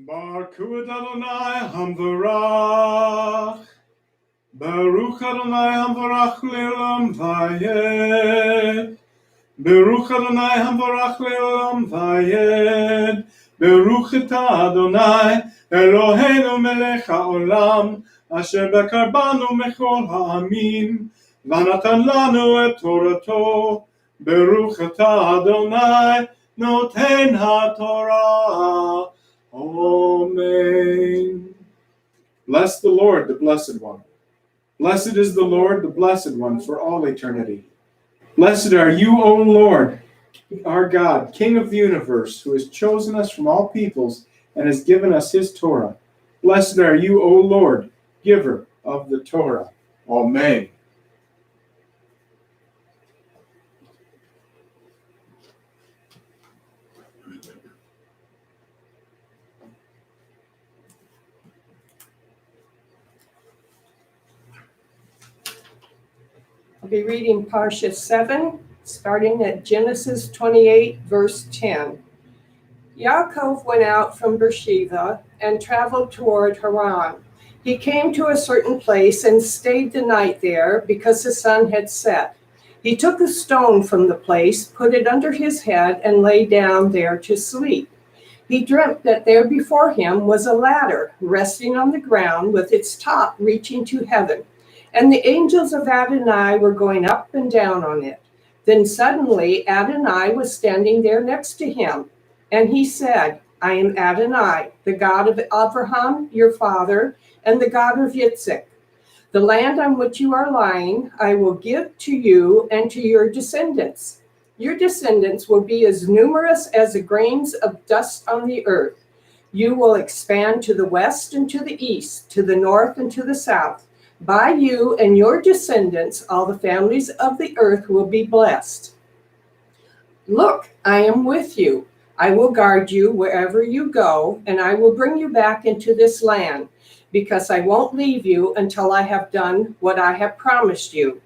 Baruch Adonai Hamvarach. Baruch Adonai Hamvarach Le'olam Vayed. Baruch Adonai Hamvarach Le'olam Vayed. Baruch Ata Adonai Eloheinu Melech HaOlam Asher bakar banu mechol ha'amim V'natan lanu et Torato. Baruch Ata Adonai Noten HaTorah. Amen. Bless the Lord, the Blessed One. Blessed is the Lord, the Blessed One, for all eternity. Blessed are you, O Lord, our God, King of the universe, who has chosen us from all peoples and has given us his Torah. Blessed are you, O Lord, giver of the Torah. Amen. I'll be reading Parashah 7, starting at Genesis 28, verse 10. Yaakov went out from Beersheba and traveled toward Haran. He came to a certain place and stayed the night there because the sun had set. He took a stone from the place, put it under his head, and lay down there to sleep. He dreamt that there before him was a ladder resting on the ground with its top reaching to heaven. And the angels of Adonai were going up and down on it. Then suddenly Adonai was standing there next to him. And he said, I am Adonai, the God of Abraham, your father, and the God of Yitzhak. The land on which you are lying, I will give to you and to your descendants. Your descendants will be as numerous as the grains of dust on the earth. You will expand to the west and to the east, to the north and to the south. By you and your descendants, all the families of the earth will be blessed. Look, I am with you. I will guard you wherever you go, and I will bring you back into this land, because I won't leave you until I have done what I have promised you.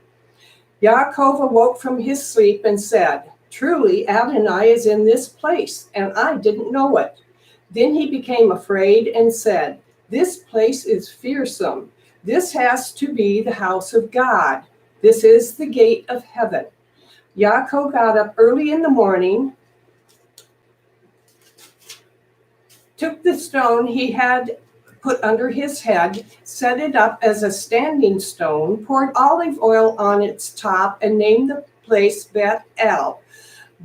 Yaakov awoke from his sleep and said, Truly, Adonai is in this place, and I didn't know it. Then he became afraid and said, This place is fearsome. This has to be the house of God. This is the gate of heaven. Yaakov got up early in the morning, took the stone he had put under his head, set it up as a standing stone, poured olive oil on its top, and named the place Beth El.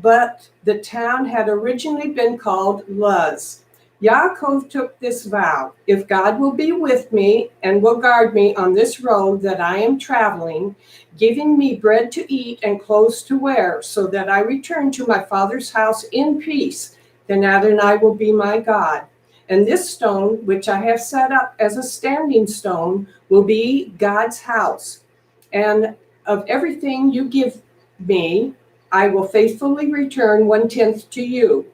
But the town had originally been called Luz. Yaakov took this vow, if God will be with me and will guard me on this road that I am traveling, giving me bread to eat and clothes to wear, so that I return to my father's house in peace, then Adonai will be my God. And this stone, which I have set up as a standing stone, will be God's house. And of everything you give me, I will faithfully return 1/10 to you.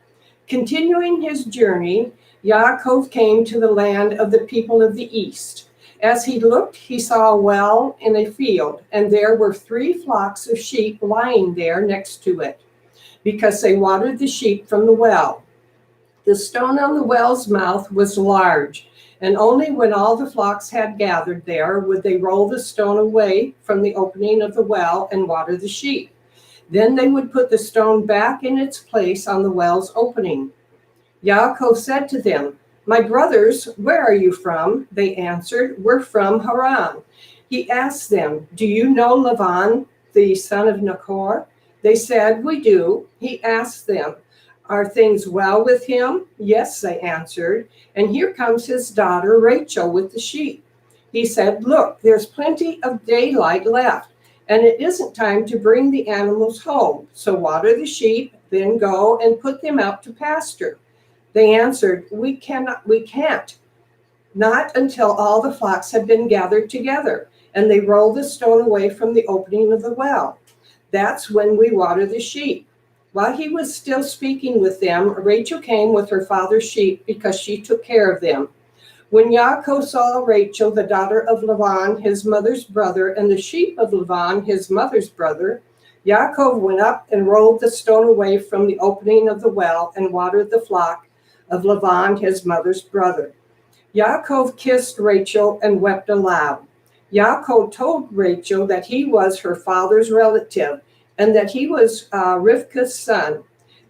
Continuing his journey, Yaakov came to the land of the people of the east. As he looked, he saw a well in a field, and there were 3 flocks of sheep lying there next to it, because they watered the sheep from the well. The stone on the well's mouth was large, and only when all the flocks had gathered there would they roll the stone away from the opening of the well and water the sheep. Then they would put the stone back in its place on the well's opening. Yaakov said to them, My brothers, where are you from? They answered, We're from Haran. He asked them, Do you know Lavan, the son of Nahor? They said, We do. He asked them, Are things well with him? Yes, they answered. And here comes his daughter Rachel with the sheep. He said, Look, there's plenty of daylight left, and it isn't time to bring the animals home. So water the sheep, then go and put them out to pasture. They answered, We can't. Not until all the flocks have been gathered together. And they rolled the stone away from the opening of the well. That's when we water the sheep. While he was still speaking with them, Rachel came with her father's sheep because she took care of them. When Yaakov saw Rachel, the daughter of Lavan, his mother's brother, and the sheep of Lavan, his mother's brother, Yaakov went up and rolled the stone away from the opening of the well and watered the flock of Lavan, his mother's brother. Yaakov kissed Rachel and wept aloud. Yaakov told Rachel that he was her father's relative and that he was Rivka's son.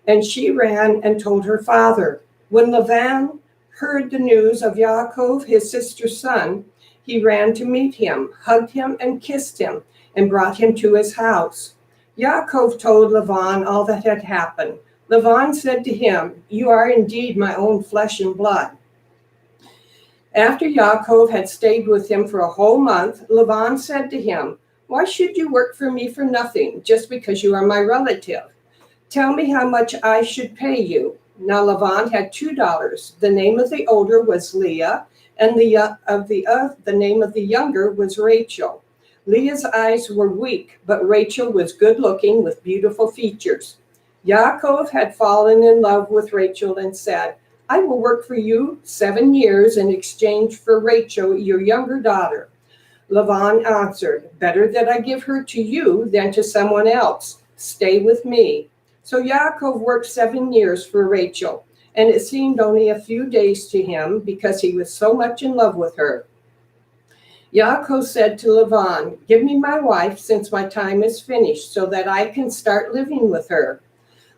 And she ran and told her father. When Lavan heard the news of Yaakov, his sister's son, he ran to meet him, hugged him, and kissed him, and brought him to his house. Yaakov told Lavan all that had happened. Lavan said to him, "You are indeed my own flesh and blood." After Yaakov had stayed with him for a whole month, Lavan said to him, "Why should you work for me for nothing, just because you are my relative? Tell me how much I should pay you." Now Lavan had 2 daughters. The name of the older was Leah, and the name of the younger was Rachel. Leah's eyes were weak, but Rachel was good-looking with beautiful features. Yaakov had fallen in love with Rachel and said, "I will work for you 7 years in exchange for Rachel, your younger daughter." Lavan answered, "Better that I give her to you than to someone else. Stay with me." So Yaakov worked 7 years for Rachel, and it seemed only a few days to him because he was so much in love with her. Yaakov said to Lavan, "Give me my wife since my time is finished so that I can start living with her."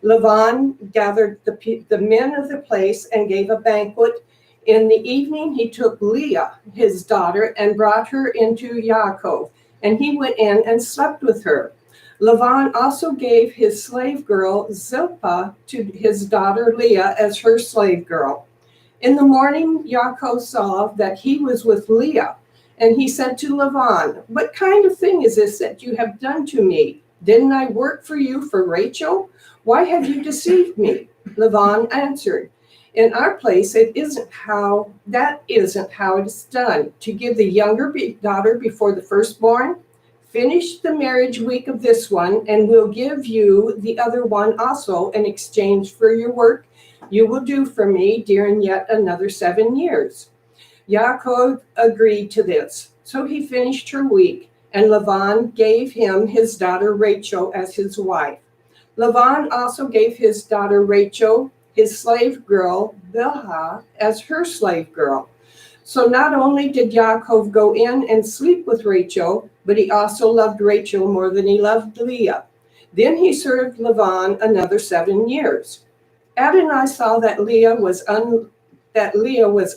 Lavan gathered the men of the place and gave a banquet. In the evening, he took Leah, his daughter, and brought her into Yaakov, and he went in and slept with her. Lavan also gave his slave girl Zilpah to his daughter Leah as her slave girl. In the morning, Yaakov saw that he was with Leah, and he said to Lavan, "What kind of thing is this that you have done to me? Didn't I work for you for Rachel? Why have you deceived me?" Lavan answered, "In our place, that isn't how it is done, to give the younger daughter before the firstborn. Finish the marriage week of this one, and we'll give you the other one also in exchange for your work you will do for me during yet another 7 years." Yaakov agreed to this. So he finished her week, and Lavan gave him his daughter Rachel as his wife. Lavan also gave his daughter Rachel, his slave girl Bilhah, as her slave girl. So not only did Yaakov go in and sleep with Rachel, but he also loved Rachel more than he loved Leah. Then he served Lavan another 7 years. Adonai saw that Leah was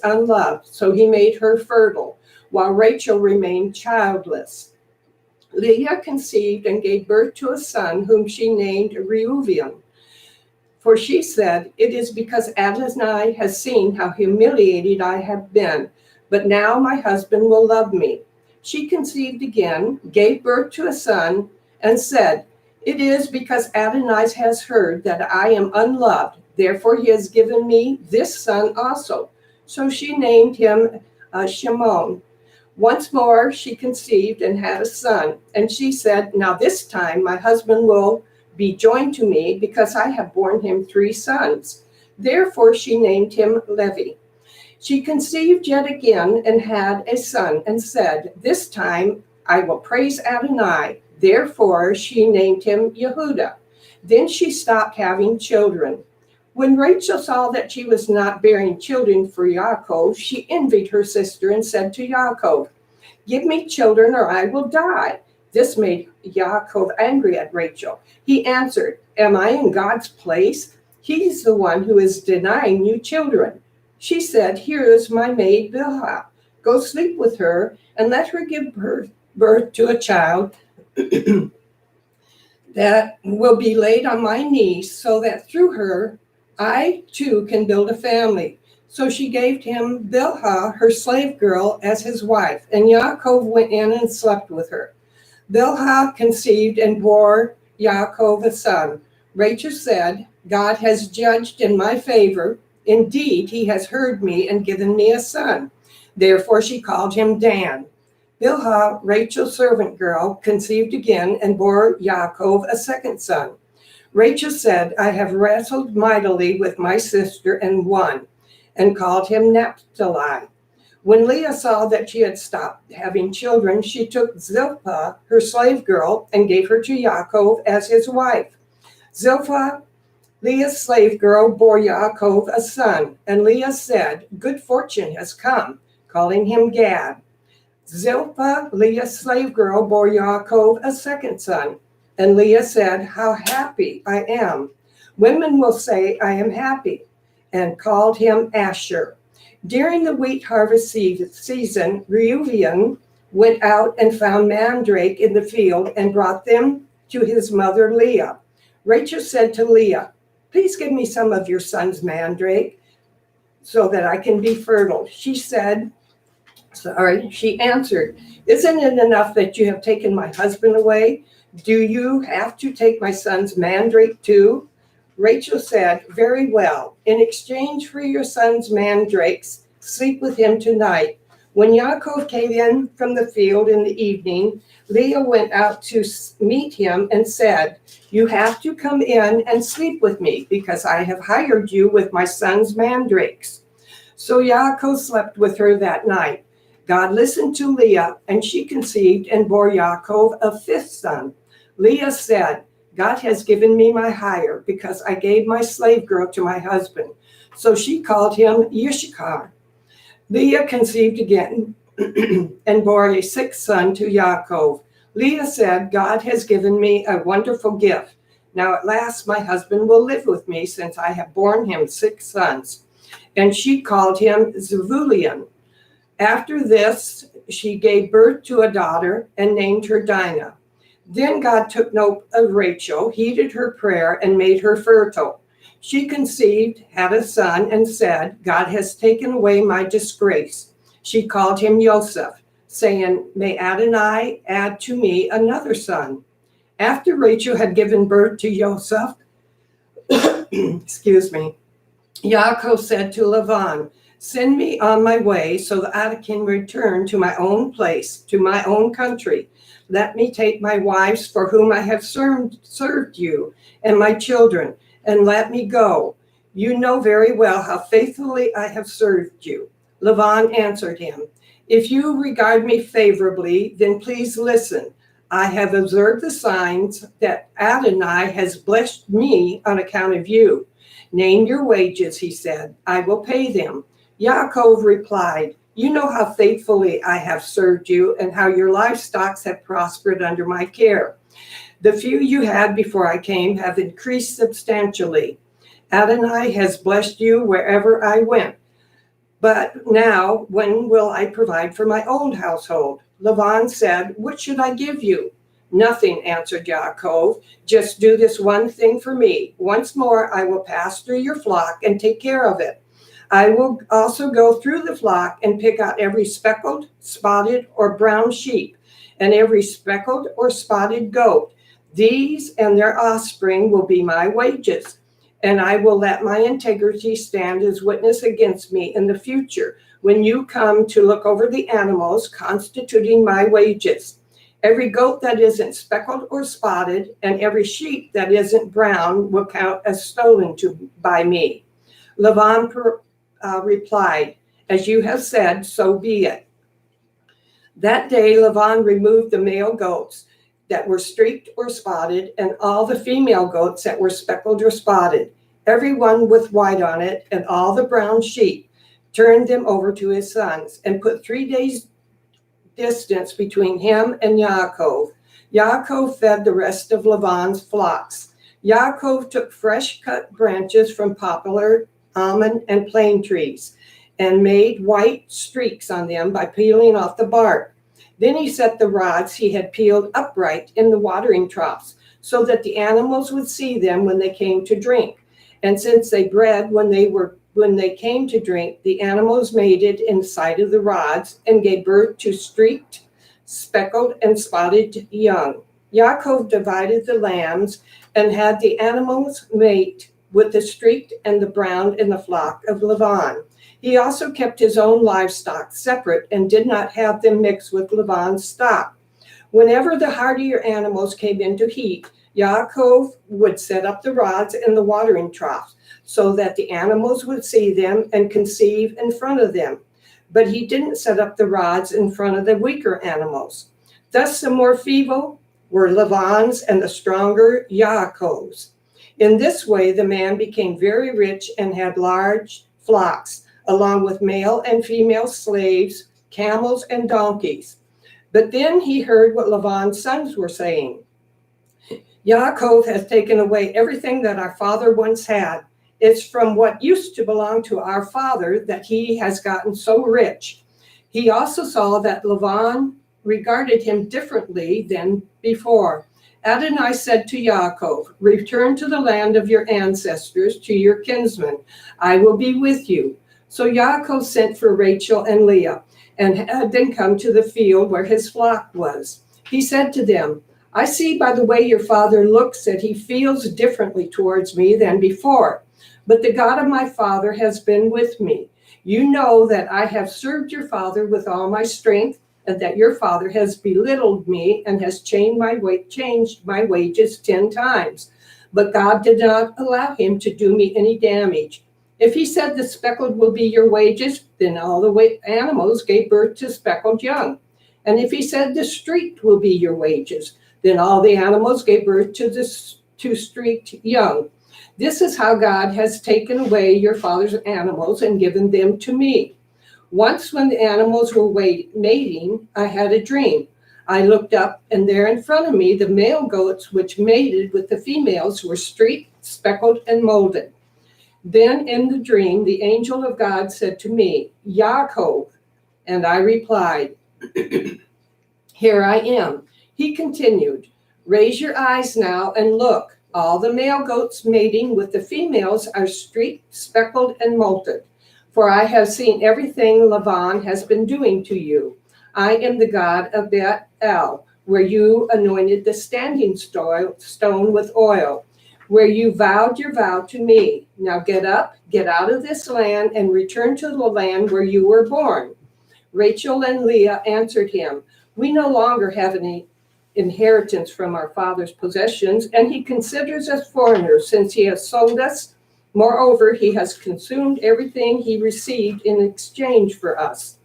unloved, so he made her fertile, while Rachel remained childless. Leah conceived and gave birth to a son whom she named Reuven. For she said, "It is because Adonai has seen how humiliated I have been, but now my husband will love me." She conceived again, gave birth to a son, and said, "It is because Adonai has heard that I am unloved, therefore he has given me this son also." So she named him Shimon. Once more she conceived and had a son, and she said, "Now this time my husband will be joined to me because I have borne him 3 sons." Therefore she named him Levi. She conceived yet again and had a son and said, "This time I will praise Adonai." Therefore she named him Yehuda. Then she stopped having children. When Rachel saw that she was not bearing children for Yaakov, she envied her sister and said to Yaakov, "Give me children or I will die." This made Yaakov angry at Rachel. He answered, "Am I in God's place? He's the one who is denying you children." She said, "Here is my maid Bilhah. Go sleep with her and let her give birth to a child that will be laid on my knees, so that through her I too can build a family." So she gave him Bilhah, her slave girl, as his wife, and Yaakov went in and slept with her. Bilhah conceived and bore Yaakov a son. Rachel said, "God has judged in my favor. Indeed, he has heard me and given me a son." Therefore she called him Dan. Bilhah, Rachel's servant girl, conceived again and bore Yaakov a second son. Rachel said, "I have wrestled mightily with my sister and won," and called him Naphtali. When Leah saw that she had stopped having children, she took Zilpah, her slave girl, and gave her to Yaakov as his wife. Zilpah Leah's slave girl bore Yaakov a son, and Leah said, "Good fortune has come," calling him Gad. Zilpah, Leah's slave girl, bore Yaakov a second son, and Leah said, "How happy I am! Women will say I am happy," and called him Asher. During the wheat harvest season, Reuben went out and found mandrake in the field and brought them to his mother Leah. Rachel said to Leah, "Please give me some of your son's mandrake so that I can be fertile." She answered, "Isn't it enough that you have taken my husband away? Do you have to take my son's mandrake too?" Rachel said, "Very well. In exchange for your son's mandrakes, sleep with him tonight." When Yaakov came in from the field in the evening, Leah went out to meet him and said, "You have to come in and sleep with me because I have hired you with my son's mandrakes." So Yaakov slept with her that night. God listened to Leah, and she conceived and bore Yaakov a fifth son. Leah said, "God has given me my hire because I gave my slave girl to my husband." So she called him Yishkar. Leah conceived again and bore a sixth son to Yaakov. Leah said, "God has given me a wonderful gift. Now at last my husband will live with me since I have borne him six sons." And she called him Zebulun. After this, she gave birth to a daughter and named her Dinah. Then God took note of Rachel, heeded her prayer, and made her fertile. She conceived, had a son, and said, "God has taken away my disgrace." She called him Joseph, saying, "May Adonai add to me another son." After Rachel had given birth to Joseph, Yaakov said to Laban, "Send me on my way so that I can return to my own place, to my own country. Let me take my wives for whom I have served you and my children, and let me go. You know very well how faithfully I have served you." Laban answered him, "If you regard me favorably, then please listen. I have observed the signs that Adonai has blessed me on account of you. Name your wages," he said. "I will pay them." Yaakov replied, "You know how faithfully I have served you and how your livestock have prospered under my care. The few you had before I came have increased substantially. Adonai has blessed you wherever I went. But now, when will I provide for my own household?" Laban said, "What should I give you?" "Nothing," answered Yaakov. "Just do this one thing for me. Once more I will pass through your flock and take care of it. I will also go through the flock and pick out every speckled, spotted, or brown sheep, and every speckled or spotted goat. These and their offspring will be my wages, and I will let my integrity stand as witness against me in the future when you come to look over the animals constituting my wages. Every goat that isn't speckled or spotted, and every sheep that isn't brown will count as stolen by me." Laban replied, "As you have said, so be it." That day Laban removed the male goats that were streaked or spotted, and all the female goats that were speckled or spotted, every one with white on it, and all the brown sheep, turned them over to his sons, and put 3 days' distance between him and Yaakov. Yaakov fed the rest of Laban's flocks. Yaakov took fresh cut branches from poplar, almond, and plane trees, and made white streaks on them by peeling off the bark. Then he set the rods he had peeled upright in the watering troughs, so that the animals would see them when they came to drink. And since they bred when they came to drink, the animals mated in sight of the rods and gave birth to streaked, speckled, and spotted young. Yaakov divided the lambs and had the animals mate with the streaked and the brown in the flock of Laban. He also kept his own livestock separate and did not have them mixed with Laban's stock. Whenever the hardier animals came into heat, Yaakov would set up the rods in the watering troughs so that the animals would see them and conceive in front of them. But he didn't set up the rods in front of the weaker animals. Thus the more feeble were Laban's and the stronger Yaakov's. In this way, the man became very rich and had large flocks, along with male and female slaves, camels, and donkeys. But then he heard what Laban's sons were saying. Yaakov has taken away everything that our father once had. It's from what used to belong to our father that he has gotten so rich. He also saw that Laban regarded him differently than before. Adonai said to Yaakov, return to the land of your ancestors, to your kinsmen. I will be with you. So Yaakov sent for Rachel and Leah, and had them come to the field where his flock was. He said to them, I see by the way your father looks that he feels differently towards me than before. But the God of my father has been with me. You know that I have served your father with all my strength, and that your father has belittled me and has changed my wages 10 times. But God did not allow him to do me any damage. If he said the speckled will be your wages, then all the animals gave birth to speckled young. And if he said the streaked will be your wages, then all the animals gave birth to streaked young. This is how God has taken away your father's animals and given them to me. Once when the animals were mating, I had a dream. I looked up, and there in front of me, the male goats which mated with the females were streaked, speckled, and molded. Then in the dream, the angel of God said to me, Yaakov. And I replied, Here I am. He continued, Raise your eyes now and look. All the male goats mating with the females are streaked, speckled, and molted. For I have seen everything Laban has been doing to you. I am the God of Bet-El, where you anointed the standing stone with oil, where you vowed your vow to me. Now get up, get out of this land, and return to the land where you were born. Rachel and Leah answered him, We no longer have any inheritance from our father's possessions, and he considers us foreigners since he has sold us. Moreover, he has consumed everything he received in exchange for us.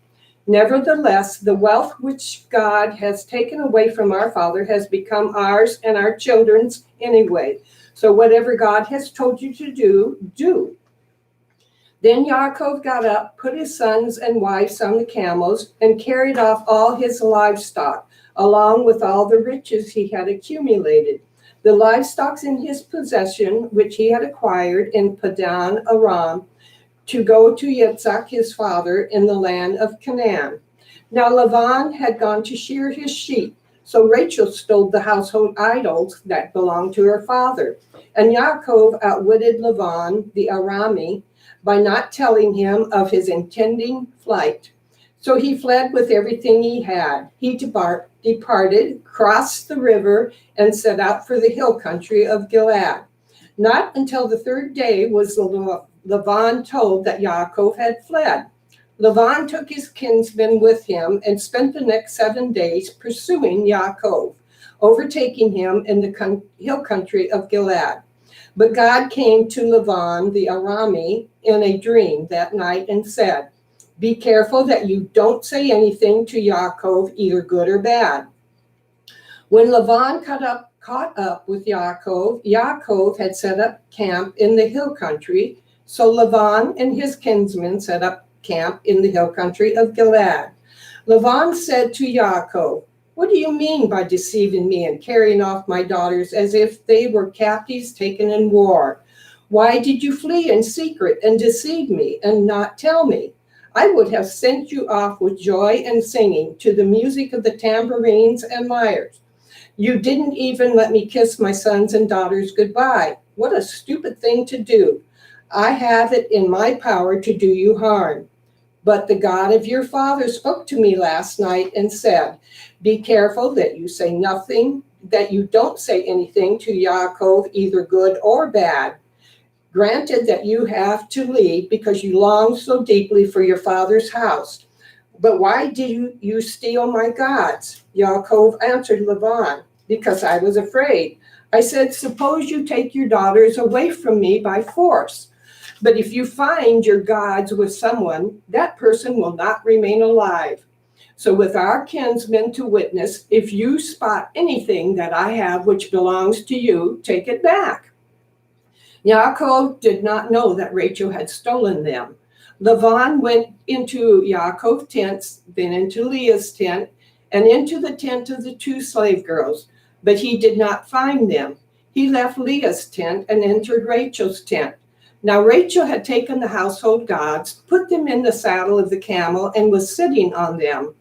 Nevertheless, the wealth which God has taken away from our father has become ours and our children's anyway. So whatever God has told you to do, do. Then Yaakov got up, put his sons and wives on the camels, and carried off all his livestock, along with all the riches he had accumulated. The livestock in his possession, which he had acquired in Padan Aram, to go to Yitzhak his father in the land of Canaan. Now Laban had gone to shear his sheep, so Rachel stole the household idols that belonged to her father. And Yaakov outwitted Laban the Arami by not telling him of his intending flight. So he fled with everything he had. He departed, crossed the river, and set out for the hill country of Gilead. Not until the third day was Laban told that Yaakov had fled. Laban took his kinsmen with him and spent the next 7 days pursuing Yaakov, overtaking him in the hill country of Gilead. But God came to Laban the Arami in a dream that night and said, Be careful that you don't say anything to Yaakov, either good or bad. When Laban caught up with Yaakov, Yaakov had set up camp in the hill country, so Laban and his kinsmen set up camp in the hill country of Gilead. Laban said to Yaakov, What do you mean by deceiving me and carrying off my daughters as if they were captives taken in war? Why did you flee in secret and deceive me and not tell me? I would have sent you off with joy and singing to the music of the tambourines and lyres. You didn't even let me kiss my sons and daughters goodbye. What a stupid thing to do. I have it in my power to do you harm. But the God of your father spoke to me last night and said, Be careful that you don't say anything to Yaakov, either good or bad. Granted that you have to leave because you long so deeply for your father's house. But why did you steal my gods? Yaakov answered Laban, Because I was afraid. I said, Suppose you take your daughters away from me by force. But if you find your gods with someone, that person will not remain alive. So with our kinsmen to witness, if you spot anything that I have which belongs to you, take it back. Yaakov did not know that Rachel had stolen them. Laban went into Yaakov's tent, then into Leah's tent, and into the tent of the two slave girls, but he did not find them. He left Leah's tent and entered Rachel's tent. Now Rachel had taken the household gods, put them in the saddle of the camel, and was sitting on them.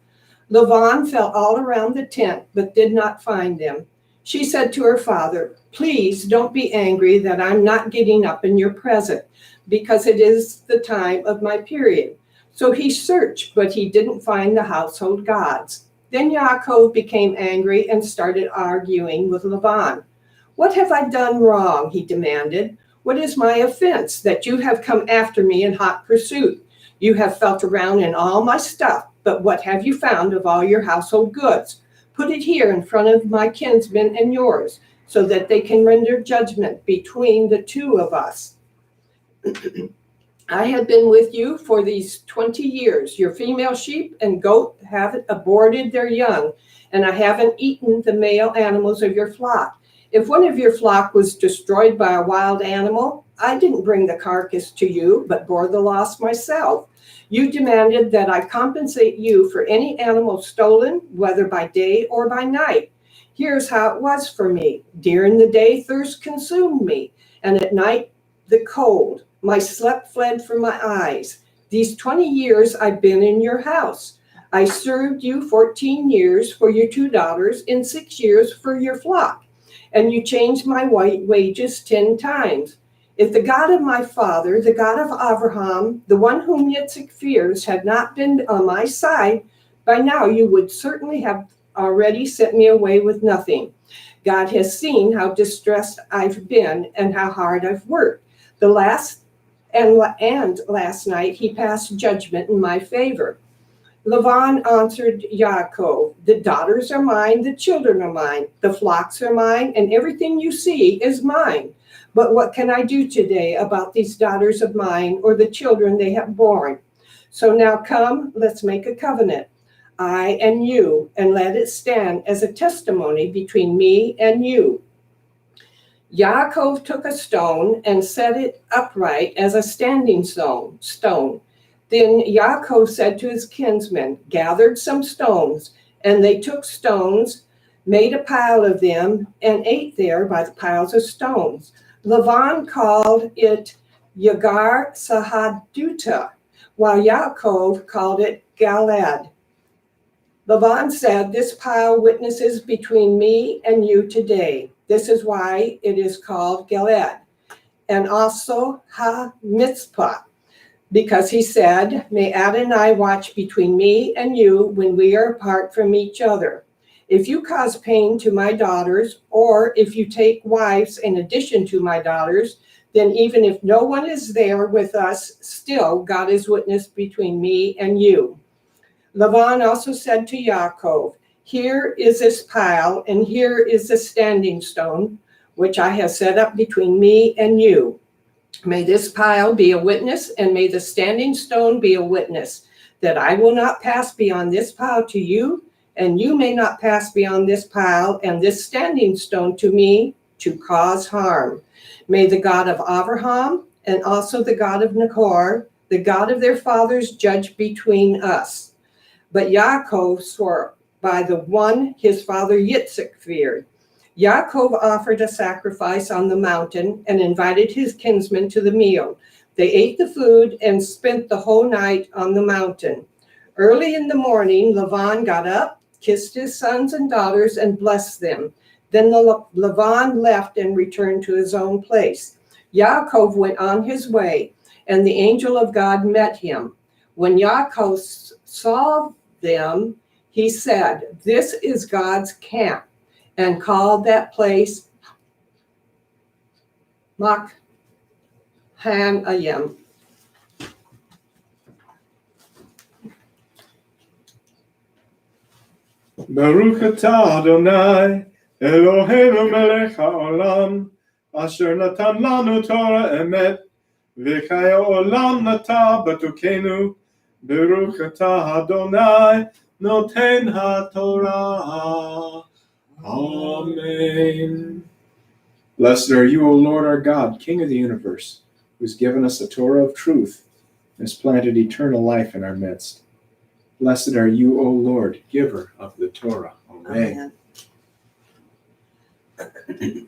Laban felt all around the tent, but did not find them. She said to her father, "Please don't be angry that I'm not getting up in your presence, because it is the time of my period." So he searched, but he didn't find the household gods. Then Yaakov became angry and started arguing with Laban. "What have I done wrong?" he demanded. "What is my offense that you have come after me in hot pursuit? You have felt around in all my stuff, but what have you found of all your household goods? Put it here in front of my kinsmen and yours, so that they can render judgment between the two of us. I have been with you for these 20 years. Your female sheep and goat haven't aborted their young, and I haven't eaten the male animals of your flock. If one of your flock was destroyed by a wild animal, I didn't bring the carcass to you, but bore the loss myself. You demanded that I compensate you for any animal stolen, whether by day or by night. Here's how it was for me. During the day, thirst consumed me, and at night, the cold. My sleep fled from my eyes. These 20 years I've been in your house. I served you 14 years for your 2 daughters and 6 years for your flock, and you changed my wages 10 times. If the God of my father, the God of Abraham, the one whom Yitzhak fears, had not been on my side, by now you would certainly have already sent me away with nothing. God has seen how distressed I've been and how hard I've worked. Last night he passed judgment in my favor." Laban answered Yaakov, "The daughters are mine, the children are mine, the flocks are mine, and everything you see is mine. But what can I do today about these daughters of mine or the children they have borne? So now come, let's make a covenant, I and you, and let it stand as a testimony between me and you." Yaakov took a stone and set it upright as a standing stone. Then Yaakov said to his kinsmen, "Gathered some stones," and they took stones, made a pile of them, and ate there by the piles of stones. Laban called it Yagar Sahaduta, while Yaakov called it Galad. Laban said, "This pile witnesses between me and you today. This is why it is called Galad, and also Ha-Mitzpah, because he said, 'May Adonai watch between me and you when we are apart from each other. If you cause pain to my daughters, or if you take wives in addition to my daughters, then even if no one is there with us, still God is witness between me and you.'" Laban also said to Yaakov, "Here is this pile, and here is the standing stone, which I have set up between me and you. May this pile be a witness, and may the standing stone be a witness, that I will not pass beyond this pile to you, and you may not pass beyond this pile and this standing stone to me to cause harm. May the God of Abraham and also the God of Nahor, the God of their fathers, judge between us." But Yaakov swore by the one his father Yitzhak feared. Yaakov offered a sacrifice on the mountain and invited his kinsmen to the meal. They ate the food and spent the whole night on the mountain. Early in the morning, Laban got up, kissed his sons and daughters, and blessed them. Then Laban left and returned to his own place. Yaakov went on his way, and the angel of God met him. When Yaakov saw them, he said, "This is God's camp," and called that place Machanaim. Baruch atah Adonai, Eloheinu melech haolam, asher natan lanu Torah emet, v'chaya olam nata batukenu. Baruch atah Adonai, noten haTorah. Amen. Blessed are you, O Lord our God, King of the universe, who's given us a Torah of truth and has planted eternal life in our midst. Blessed are you, O Lord, giver of the Torah. Amen. Amen.